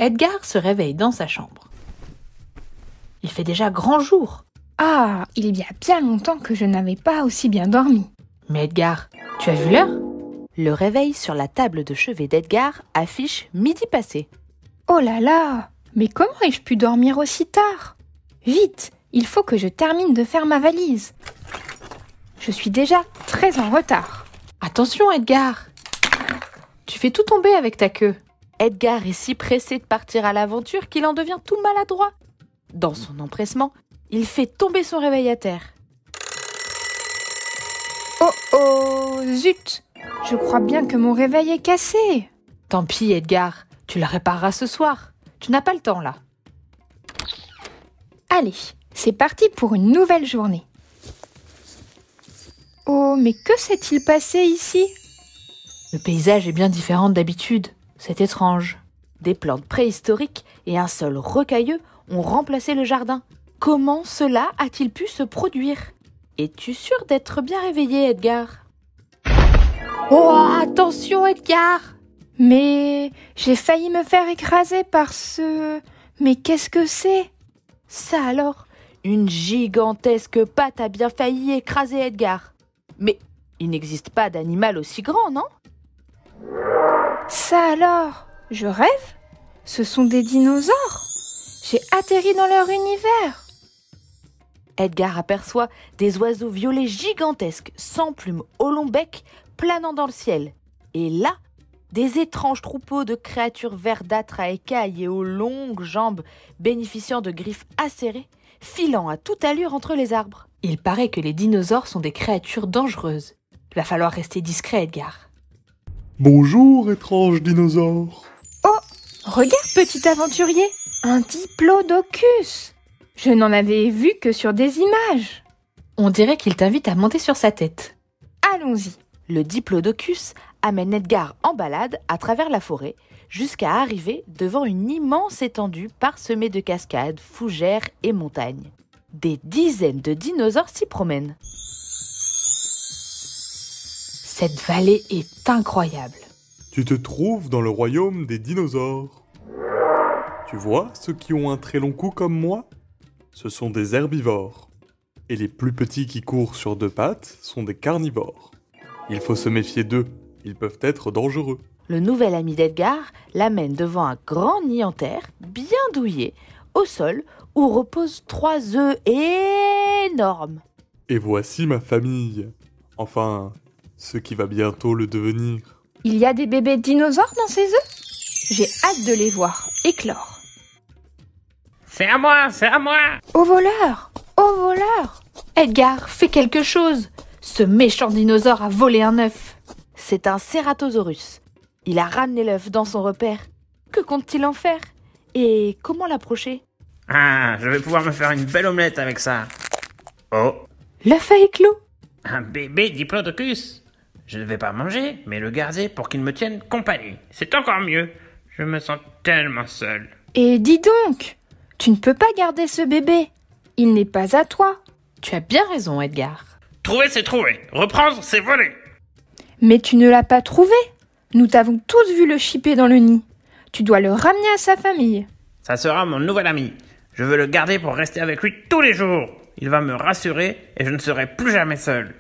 Edgar se réveille dans sa chambre. Il fait déjà grand jour. Ah, il y a bien longtemps que je n'avais pas aussi bien dormi. Mais Edgar, tu as vu l'heure? Le réveil sur la table de chevet d'Edgar affiche midi passé. Oh là là, mais comment ai-je pu dormir aussi tard? Vite, il faut que je termine de faire ma valise. Je suis déjà très en retard. Attention Edgar, tu fais tout tomber avec ta queue. Edgar est si pressé de partir à l'aventure qu'il en devient tout maladroit. Dans son empressement, il fait tomber son réveil à terre. Oh oh, zut! Je crois bien que mon réveil est cassé. Tant pis Edgar, tu le répareras ce soir. Tu n'as pas le temps là. Allez, c'est parti pour une nouvelle journée. Oh, mais que s'est-il passé ici? Le paysage est bien différent d'habitude. C'est étrange. Des plantes préhistoriques et un sol rocailleux ont remplacé le jardin. Comment cela a-t-il pu se produire? Es-tu sûr d'être bien réveillé, Edgar? Oh, attention, Edgar! Mais j'ai failli me faire écraser par ce... Mais qu'est-ce que c'est? Ça alors, une gigantesque patte a bien failli écraser Edgar. Mais il n'existe pas d'animal aussi grand, non? Ça alors, je rêve? Ce sont des dinosaures? J'ai atterri dans leur univers. Edgar aperçoit des oiseaux violets gigantesques, sans plumes, au long bec, planant dans le ciel. Et là, des étranges troupeaux de créatures verdâtres à écailles et aux longues jambes, bénéficiant de griffes acérées, filant à toute allure entre les arbres. Il paraît que les dinosaures sont des créatures dangereuses. Il va falloir rester discret, Edgar. Bonjour, étrange dinosaure. Oh, regarde, petit aventurier, un diplodocus. Je n'en avais vu que sur des images. On dirait qu'il t'invite à monter sur sa tête. Allons-y. Le diplodocus amène Edgar en balade à travers la forêt jusqu'à arriver devant une immense étendue parsemée de cascades, fougères et montagnes. Des dizaines de dinosaures s'y promènent. Cette vallée est incroyable. Tu te trouves dans le royaume des dinosaures. Tu vois ceux qui ont un très long cou comme moi? Ce sont des herbivores. Et les plus petits qui courent sur deux pattes sont des carnivores. Il faut se méfier d'eux, ils peuvent être dangereux. Le nouvel ami d'Edgar l'amène devant un grand nid en terre, bien douillet, au sol, où reposent 3 œufs énormes. Et voici ma famille. Enfin, ce qui va bientôt le devenir. Il y a des bébés dinosaures dans ces œufs? J'ai hâte de les voir éclore. C'est à moi, c'est à moi! Au voleur! Au voleur! Edgar, fais quelque chose! Ce méchant dinosaure a volé un œuf. C'est un Ceratosaurus. Il a ramené l'œuf dans son repère. Que compte-t-il en faire? Et comment l'approcher? Ah, je vais pouvoir me faire une belle omelette avec ça. Oh, L'œuf a éclos. un bébé diplodocus. Je ne vais pas manger, mais le garder pour qu'il me tienne compagnie. C'est encore mieux. Je me sens tellement seul. Et dis donc, tu ne peux pas garder ce bébé. Il n'est pas à toi. Tu as bien raison, Edgar. Trouver, c'est trouver. Reprendre, c'est voler. Mais tu ne l'as pas trouvé. Nous t'avons tous vu le chipper dans le nid. Tu dois le ramener à sa famille. Ça sera mon nouvel ami. Je veux le garder pour rester avec lui tous les jours. Il va me rassurer et je ne serai plus jamais seul.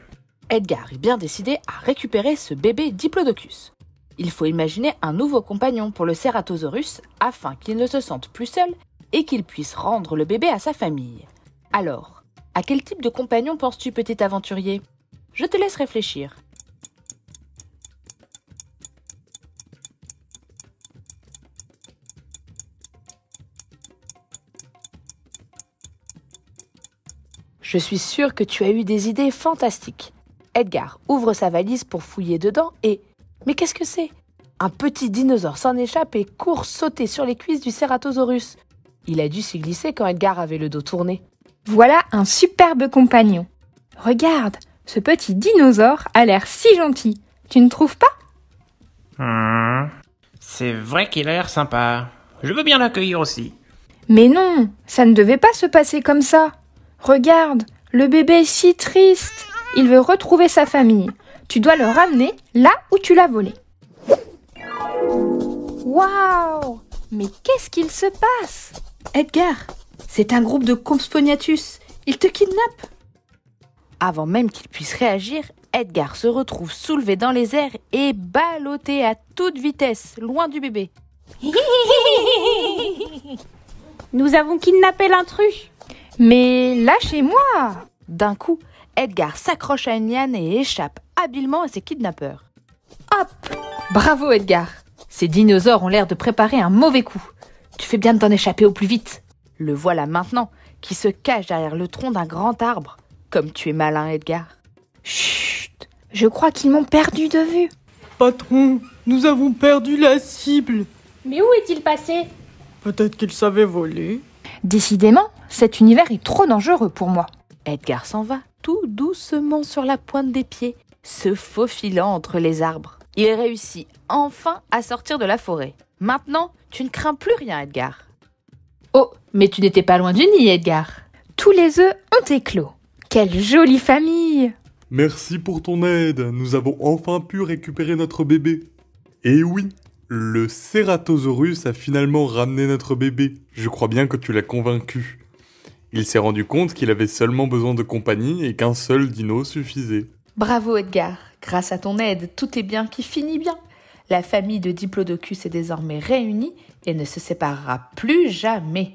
Edgar est bien décidé à récupérer ce bébé diplodocus. Il faut imaginer un nouveau compagnon pour le Ceratosaurus afin qu'il ne se sente plus seul et qu'il puisse rendre le bébé à sa famille. Alors, à quel type de compagnon penses-tu, petit aventurier? Je te laisse réfléchir. Je suis sûre que tu as eu des idées fantastiques. Edgar ouvre sa valise pour fouiller dedans et... Mais qu'est-ce que c'est? Un petit dinosaure s'en échappe et court sauter sur les cuisses du Ceratosaurus. Il a dû s'y glisser quand Edgar avait le dos tourné. Voilà un superbe compagnon. Regarde, ce petit dinosaure a l'air si gentil. Tu ne trouves pas? C'est vrai qu'il a l'air sympa. Je veux bien l'accueillir aussi. Mais non, ça ne devait pas se passer comme ça. Regarde, le bébé est si triste. Il veut retrouver sa famille. Tu dois le ramener là où tu l'as volé. Waouh! Mais qu'est-ce qu'il se passe? Edgar, c'est un groupe de Compsognathus. Ils te kidnappent. Avant même qu'il puisse réagir, Edgar se retrouve soulevé dans les airs et ballotté à toute vitesse, loin du bébé. Nous avons kidnappé l'intrus. Mais lâchez-moi! D'un coup, Edgar s'accroche à une liane et échappe habilement à ses kidnappeurs. Hop! Bravo Edgar! Ces dinosaures ont l'air de préparer un mauvais coup. Tu fais bien de t'en échapper au plus vite. Le voilà maintenant, qui se cache derrière le tronc d'un grand arbre. Comme tu es malin, Edgar. Chut! Je crois qu'ils m'ont perdu de vue. Patron, nous avons perdu la cible. Mais où est-il passé? Peut-être qu'il savait voler. Décidément, cet univers est trop dangereux pour moi. Edgar s'en va, tout doucement sur la pointe des pieds, se faufilant entre les arbres. Il réussit enfin à sortir de la forêt. Maintenant, tu ne crains plus rien, Edgar. Oh, mais tu n'étais pas loin du nid, Edgar. Tous les œufs ont éclos. Quelle jolie famille! Merci pour ton aide, nous avons enfin pu récupérer notre bébé. Et oui, le Ceratosaurus a finalement ramené notre bébé. Je crois bien que tu l'as convaincu. Il s'est rendu compte qu'il avait seulement besoin de compagnie et qu'un seul dino suffisait. Bravo, Edgar. Grâce à ton aide, tout est bien qui finit bien. La famille de Diplodocus est désormais réunie et ne se séparera plus jamais.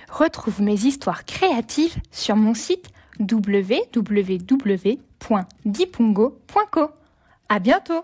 Retrouve mes histoires créatives sur mon site www.dipongo.co. À bientôt!